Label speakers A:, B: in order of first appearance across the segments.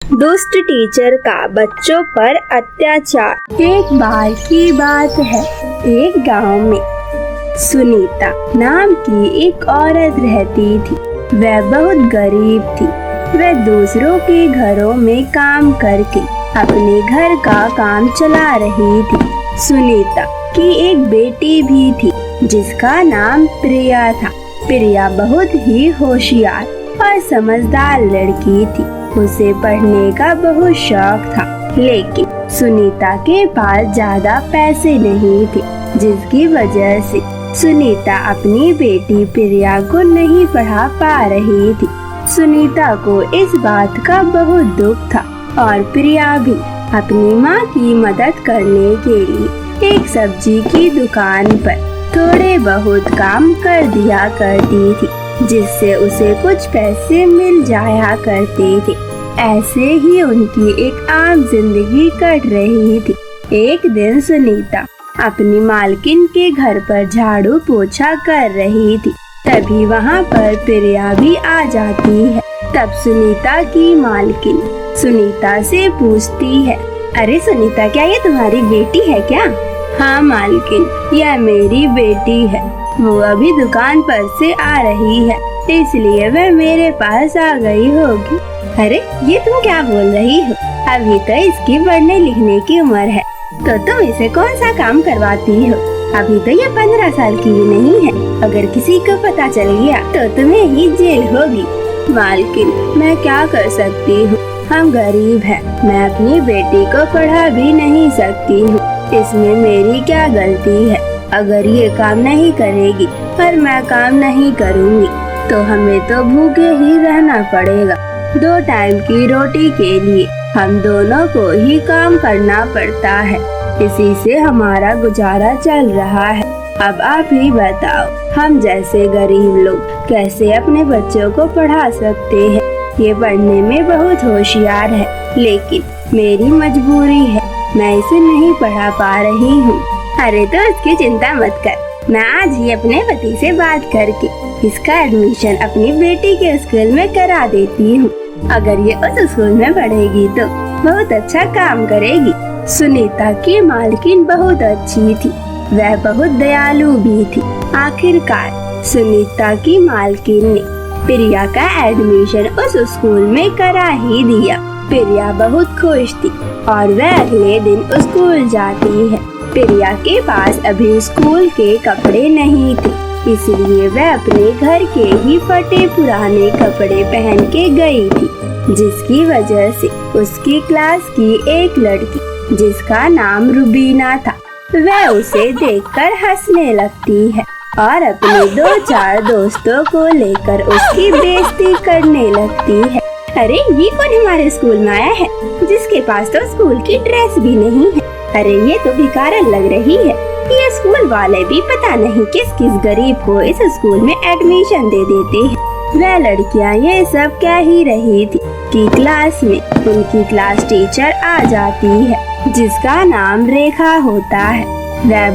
A: दुष्ट टीचर का बच्चों पर अत्याचार। एक बार की बात है, एक गांव में सुनीता नाम की एक औरत रहती थी। वह बहुत गरीब थी। वह दूसरों के घरों में काम करके अपने घर का काम चला रही थी। सुनीता की एक बेटी भी थी जिसका नाम प्रिया था। प्रिया बहुत ही होशियार और समझदार लड़की थी। उसे पढ़ने का बहुत शौक था, लेकिन सुनीता के पास ज्यादा पैसे नहीं थे, जिसकी वजह से सुनीता अपनी बेटी प्रिया को नहीं पढ़ा पा रही थी। सुनीता को इस बात का बहुत दुख था और प्रिया भी अपनी माँ की मदद करने के लिए एक सब्जी की दुकान पर थोड़े बहुत काम कर दिया करती थी, जिससे उसे कुछ पैसे मिल जाया करते थे। ऐसे ही उनकी एक आम जिंदगी कट रही थी। एक दिन सुनीता अपनी मालकिन के घर पर झाड़ू पोछा कर रही थी। तभी वहाँ पर प्रिया भी आ जाती है। तब सुनीता की मालकिन सुनीता से पूछती है, अरे सुनीता, क्या ये तुम्हारी बेटी है क्या? हाँ मालकिन, यह मेरी बेटी है। वो अभी दुकान पर से आ रही है, इसलिए वह मेरे पास आ गई होगी। अरे ये तुम क्या बोल रही हो? अभी तो इसकी पढ़ने लिखने की उम्र है, तो तुम इसे कौन सा काम करवाती हो? अभी तो ये 15 साल की भी नहीं है। अगर किसी को पता चल गया तो तुम्हें ही जेल होगी। मालकिन, मैं क्या कर सकती हूँ, हम गरीब हैं। मैं अपनी बेटी को पढ़ा भी नहीं सकती हूँ। इसमें मेरी क्या गलती है? अगर ये काम नहीं करेगी और मैं काम नहीं करूँगी तो हमें तो भूखे ही रहना पड़ेगा। 2 टाइम की रोटी के लिए हम दोनों को ही काम करना पड़ता है। इसी से हमारा गुजारा चल रहा है। अब आप ही बताओ, हम जैसे गरीब लोग कैसे अपने बच्चों को पढ़ा सकते हैं? ये पढ़ने में बहुत होशियार है, लेकिन मेरी मजबूरी है, मैं इसे नहीं पढ़ा पा रही हूँ। अरे तो इसकी चिंता मत कर, मैं आज ही अपने पति से बात करके इसका एडमिशन अपनी बेटी के स्कूल में करा देती हूँ। अगर ये उस स्कूल में पढ़ेगी तो बहुत अच्छा काम करेगी। सुनीता की मालकिन बहुत अच्छी थी, वह बहुत दयालु भी थी। आखिरकार सुनीता की मालकिन ने प्रिया का एडमिशन उस स्कूल में करा ही दिया। प्रिया बहुत खुश थी और वह अगले दिन स्कूल जाती है। प्रिया के पास अभी स्कूल के कपड़े नहीं थे, इसलिए वह अपने घर के ही फटे पुराने कपड़े पहन के गई थी, जिसकी वजह से उसकी क्लास की एक लड़की जिसका नाम रुबीना था, वह उसे देखकर हंसने लगती है और अपने 2-4 दोस्तों को लेकर उसकी बेइज्जती करने लगती है। अरे ये कौन हमारे स्कूल में आया है जिसके पास तो स्कूल की ड्रेस भी नहीं है? अरे ये तो भिखारन लग रही है। ये स्कूल वाले भी पता नहीं किस किस गरीब को इस स्कूल में एडमिशन दे देते हैं। वह लड़कियां ये सब कह ही रही थी कि क्लास में उनकी क्लास टीचर आ जाती है, जिसका नाम रेखा होता है। वह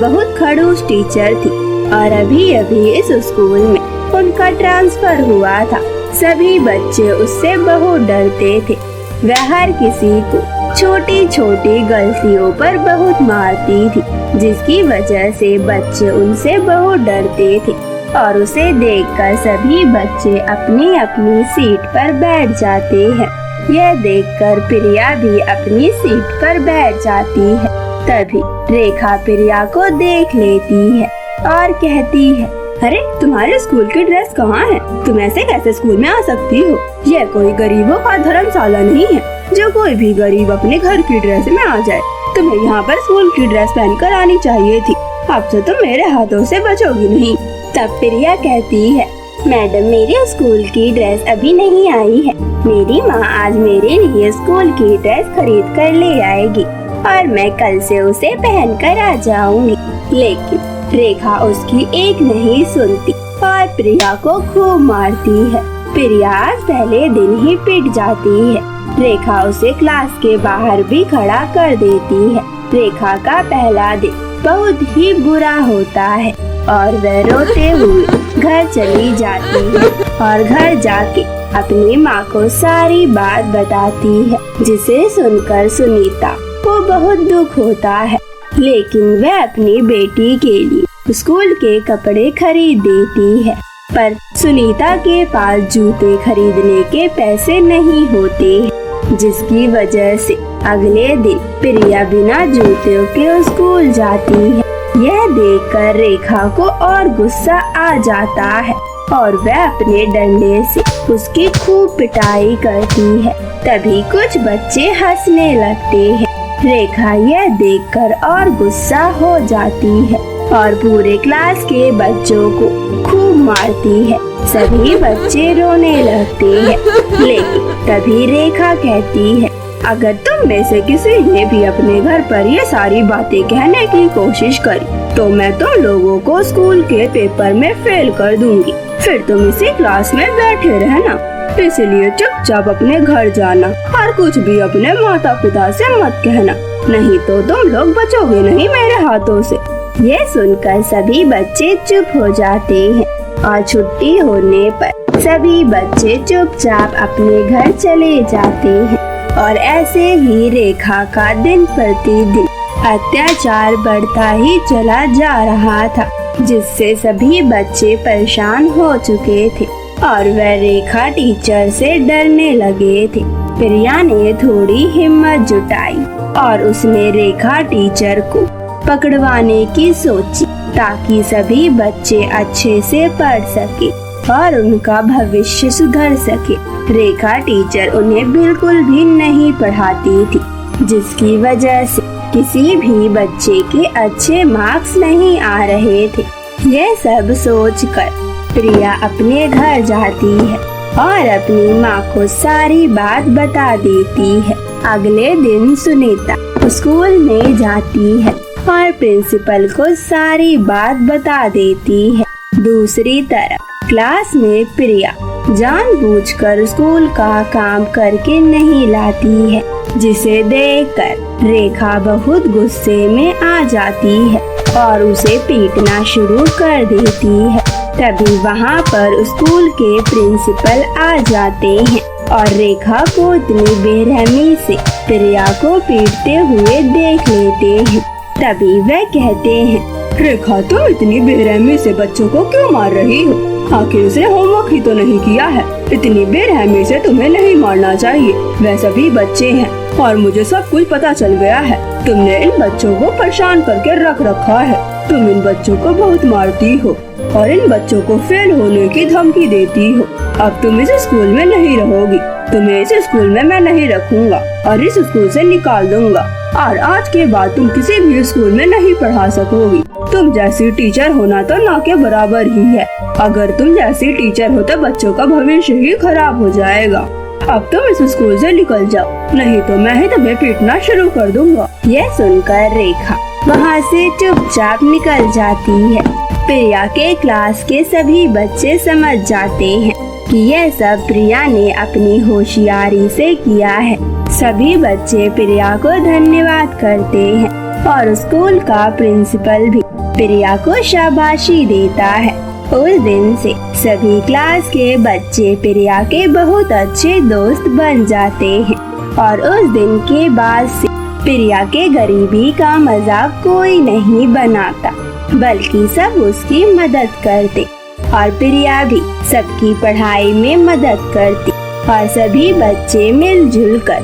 A: बहुत खड़ूस टीचर थी और अभी अभी इस स्कूल में उनका ट्रांसफर हुआ था। सभी बच्चे उससे बहुत डरते थे। वह हर किसी को छोटी छोटी गलतियों पर बहुत मारती थी, जिसकी वजह से बच्चे उनसे बहुत डरते थे और उसे देखकर सभी बच्चे अपनी अपनी सीट पर बैठ जाते हैं। यह देखकर प्रिया भी अपनी सीट पर बैठ जाती है। तभी रेखा प्रिया को देख लेती है और कहती है, अरे तुम्हारे स्कूल की ड्रेस कहाँ है? तुम ऐसे कैसे स्कूल में आ सकती हो? यह कोई गरीबों का धर्मशाला नहीं है जो कोई भी गरीब अपने घर की ड्रेस में आ जाए। तुम्हें यहाँ पर स्कूल की ड्रेस पहनकर आनी चाहिए थी। अब तो तुम मेरे हाथों से बचोगी नहीं। तब प्रिया कहती है, मैडम मेरे स्कूल की ड्रेस अभी नहीं आई है। मेरी माँ आज मेरे लिए स्कूल की ड्रेस खरीद कर ले आएगी और मैं कल से उसे पहन कर आ जाऊंगी। लेकिन रेखा उसकी एक नहीं सुनती और प्रिया को खूब मारती है। प्रिया आज पहले दिन ही पिट जाती है। रेखा उसे क्लास के बाहर भी खड़ा कर देती है। रेखा का पहला दिन बहुत ही बुरा होता है और वह रोते हुए घर चली जाती है और घर जाके अपनी माँ को सारी बात बताती है, जिसे सुनकर सुनीता को बहुत दुख होता है। लेकिन वह अपनी बेटी के लिए स्कूल के कपड़े खरीद देती है, पर सुनीता के पास जूते खरीदने के पैसे नहीं होते हैं, जिसकी वजह से अगले दिन प्रिया बिना जूतों के स्कूल जाती है। यह देखकर रेखा को और गुस्सा आ जाता है और वह अपने डंडे से उसकी खूब पिटाई करती है। तभी कुछ बच्चे हंसने लगते हैं। रेखा यह देखकर और गुस्सा हो जाती है और पूरे क्लास के बच्चों को खूब मारती है। सभी बच्चे रोने लगते हैं, लेकिन तभी रेखा कहती है, अगर तुम में से किसी ने भी अपने घर पर ये सारी बातें कहने की कोशिश करी तो मैं तुम लोगों को स्कूल के पेपर में फेल कर दूंगी। फिर तुम इसी क्लास में बैठे रहना, इसलिए चुपचाप अपने घर जाना और कुछ भी अपने माता पिता से मत कहना, नहीं तो तुम लोग बचोगे नहीं मेरे हाथों से। ये सुनकर सभी बच्चे चुप हो जाते हैं और छुट्टी होने पर सभी बच्चे चुपचाप अपने घर चले जाते हैं। और ऐसे ही रेखा का दिन प्रतिदिन अत्याचार बढ़ता ही चला जा रहा था, जिससे सभी बच्चे परेशान हो चुके थे और वह रेखा टीचर से डरने लगे थे। प्रिया ने थोड़ी हिम्मत जुटाई और उसने रेखा टीचर को पकड़वाने की सोची, ताकि सभी बच्चे अच्छे से पढ़ सके और उनका भविष्य सुधर सके। रेखा टीचर उन्हें बिल्कुल भी नहीं पढ़ाती थी, जिसकी वजह से किसी भी बच्चे के अच्छे मार्क्स नहीं आ रहे थे। यह सब सोचकर प्रिया अपने घर जाती है और अपनी माँ को सारी बात बता देती है। अगले दिन सुनीता स्कूल में जाती है और प्रिंसिपल को सारी बात बता देती है। दूसरी तरफ क्लास में प्रिया जानबूझकर स्कूल का काम करके नहीं लाती है, जिसे देखकर रेखा बहुत गुस्से में आ जाती है और उसे पीटना शुरू कर देती है। तभी वहाँ पर स्कूल के प्रिंसिपल आ जाते हैं और रेखा को इतनी बेरहमी से प्रिया को पीटते हुए देख लेते हैं। तभी वह कहते हैं, रेखा तुम इतनी बेरहमी से बच्चों को क्यों मार रही हो? आखिर उसने होमवर्क ही तो नहीं किया है। इतनी बेरहमी से तुम्हें नहीं मारना चाहिए। वह सभी बच्चे हैं और मुझे सब कुछ पता चल गया है। तुमने इन बच्चों को परेशान करके रख रखा है। तुम इन बच्चों को बहुत मारती हो और इन बच्चों को फेल होने की धमकी देती हो। अब तुम इस स्कूल में नहीं रहोगी। तुम्हें इस स्कूल में मैं नहीं रखूंगा और इस स्कूल से निकाल दूंगा और आज के बाद तुम किसी भी स्कूल में नहीं पढ़ा सकोगी। तुम जैसी टीचर होना तो ना के बराबर ही है। अगर तुम जैसी टीचर हो तो बच्चों का भविष्य ही खराब हो जाएगा। अब तुम इस स्कूल से निकल जाओ, नहीं तो मैं ही तुम्हें पीटना शुरू कर दूंगा। यह सुनकर रेखा वहाँ से चुपचाप निकल जाती है। प्रिया के क्लास के सभी बच्चे समझ जाते हैं कि यह सब प्रिया ने अपनी होशियारी से किया है। सभी बच्चे प्रिया को धन्यवाद करते हैं और स्कूल का प्रिंसिपल भी प्रिया को शाबाशी देता है। उस दिन से सभी क्लास के बच्चे प्रिया के बहुत अच्छे दोस्त बन जाते हैं और उस दिन के बाद से प्रिया के गरीबी का मजाक कोई नहीं बनाता, बल्कि सब उसकी मदद करते और प्रिया भी सबकी पढ़ाई में मदद करती और सभी बच्चे मिलजुल कर